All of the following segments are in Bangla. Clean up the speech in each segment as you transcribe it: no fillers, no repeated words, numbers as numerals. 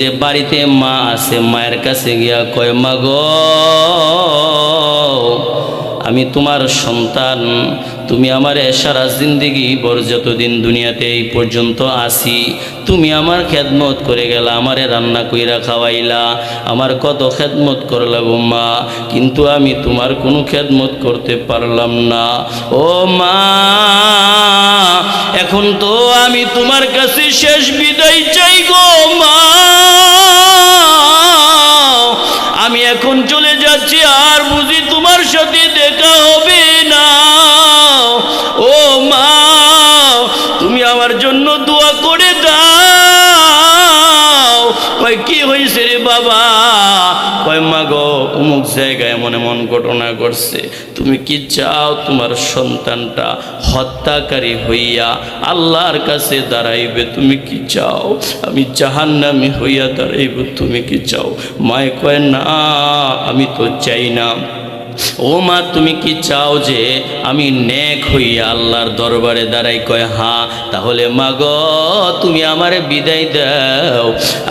যে বাড়িতে মা আছে, মায়ের কাছে গিয়া কয়, মা গো, আমি তোমার সন্তান, তুমি আমার সারা জিন্দেগি ভর যতদিন দুনিয়াতে এই পর্যন্ত আসি তুমি আমার খেদমত করে গেলা, আমারে রান্না কইরা খাওয়াইলা, আমার কত খেদমত করলা গো মা, কিন্তু আমি তোমার কোনো খেদমত করতে পারলাম না। ও মা, এখন তো আমি তোমার কাছে শেষ বিদায় চাই গো মা, আমি এখন চলে যাচ্ছি, আর বুঝি তোমার সাথে দেখা হবে না। ও মা, তুমি আমার জন্য দোয়া করে দাও। কয়, কি হয়েছে রে বাবা? কয়, মা গো, অমুক জায়গায় এমন এমন ঘটনা ঘটছে, তুমি কি চাও তোমার সন্তানটা হত্যাকারী হইয়া আল্লাহর কাছে দাঁড়াইবে? তুমি কি চাও আমি জাহান্নামী হইয়া দাঁড়াইব? তুমি কি চাও? মায়ে কয়, না, আমি তো চাই না। ও মা, তুমি কি চাও যে আমি নেক হইয়া আল্লাহর দরবারে দাঁড়াই? কয়, হ্যাঁ। তাহলে মা গো, তুমি আমারে বিদায় দাও,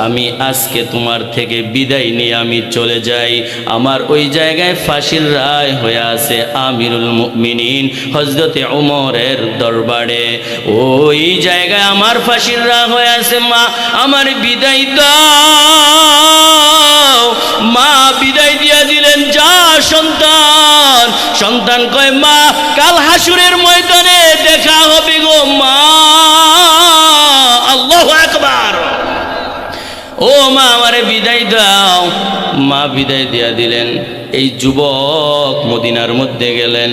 আমি আজকে তোমার থেকে বিদায় নিয়ে আমি চলে যাই। আমার ওই জায়গায় ফাঁসির রায় হয়ে আছে আমিরুল মুমিনিন হযরতে ওমরের দরবারে, ওই জায়গায় আমার ফাঁসির রায় হয়ে আছে। মা, আমার বিদায় দাও। মা বিদায় দিয়া দিলেন, যা সন্তান। সন্তান কয়, মা, কাল হাসুরের ময়দানে দেখা হবে গো মা। আল্লাহু আকবার। ও মা, আমারে বিদায় দাও। মা বিদায় দিয়া দিলেন। এই যুবক মদিনার মধ্যে গেলেন।